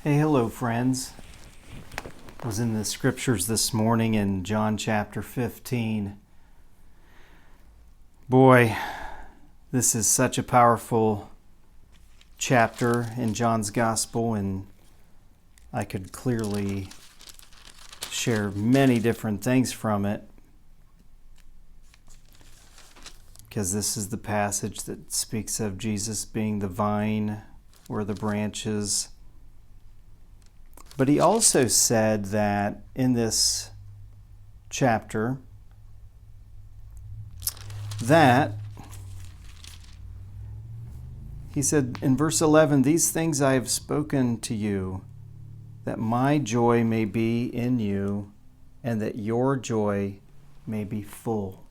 Hey, hello, friends. I was in the scriptures this morning in John chapter 15. Boy, this is such a powerful chapter in John's gospel, and I could clearly share many different things from it, because this is the passage that speaks of Jesus being the vine, or the branches. But he also said that in this chapter that he said in verse 11, "These things I have spoken to you, that my joy may be in you, and that your joy may be full."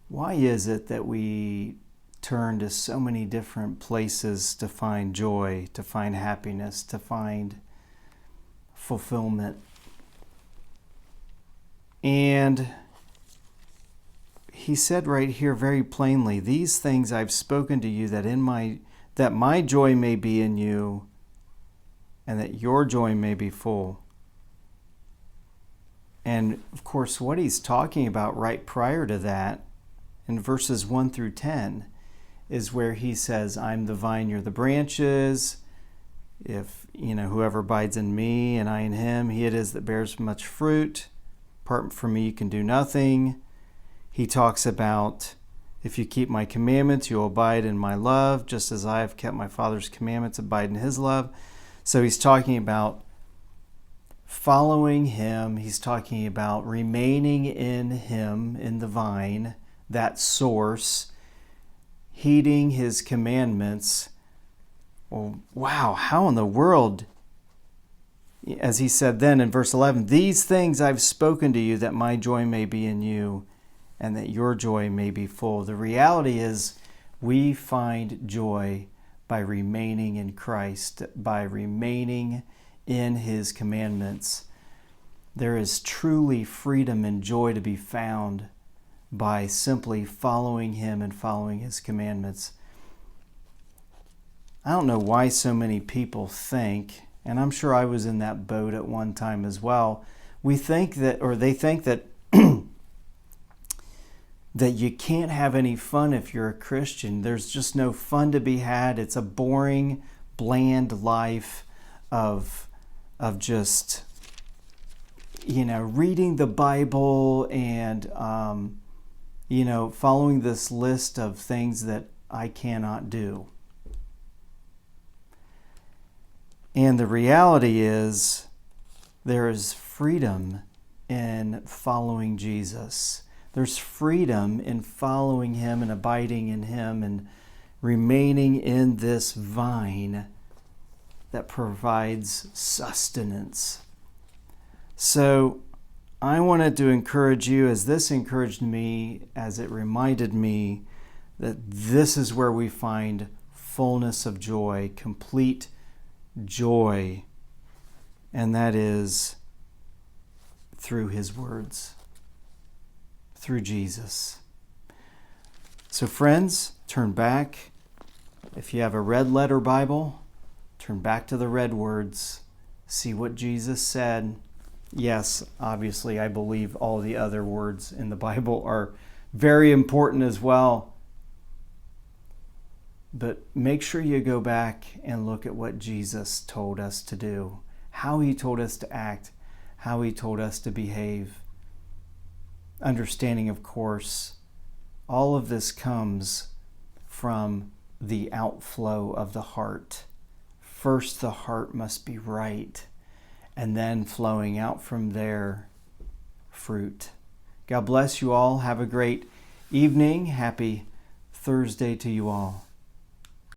Why is it that we turn to so many different places to find joy, to find happiness, to find fulfillment? And he said right here very plainly, "These things I've spoken to you, that my joy may be in you, and that your joy may be full." And of course, what he's talking about right prior to that, in verses 1 through 10, is where he says, "I'm the vine, you're the branches. If, whoever abides in me and I in him, he it is that bears much fruit. Apart from me, you can do nothing." He talks about, "If you keep my commandments, you'll abide in my love, just as I have kept my Father's commandments, abide in his love." So he's talking about following him. He's talking about remaining in him, in the vine, that source, heeding his commandments. Well, wow, how in the world, as he said then in verse 11, "These things I've spoken to you, that my joy may be in you, and that your joy may be full." The reality is, we find joy by remaining in Christ, by remaining in his commandments. There is truly freedom and joy to be found by simply following him and following his commandments. I don't know why so many people think, and I'm sure I was in that boat at one time as well, they think that that you can't have any fun if you're a Christian. There's just no fun to be had. It's a boring, bland life of just, reading the Bible and, following this list of things that I cannot do. And the reality is, there is freedom in following Jesus. There's freedom in following him and abiding in him and remaining in this vine that provides sustenance. So I wanted to encourage you, as this encouraged me, as it reminded me that this is where we find fullness of joy, complete joy, and that is through his words, through Jesus. So friends, turn back. If you have a red letter Bible, turn back to the red words. See what Jesus said. Yes, obviously, I believe all the other words in the Bible are very important as well. But make sure you go back and look at what Jesus told us to do, how he told us to act, how he told us to behave. Understanding, of course, all of this comes from the outflow of the heart. First, the heart must be right, and then flowing out from there, fruit. God bless you all. Have a great evening. Happy Thursday to you all.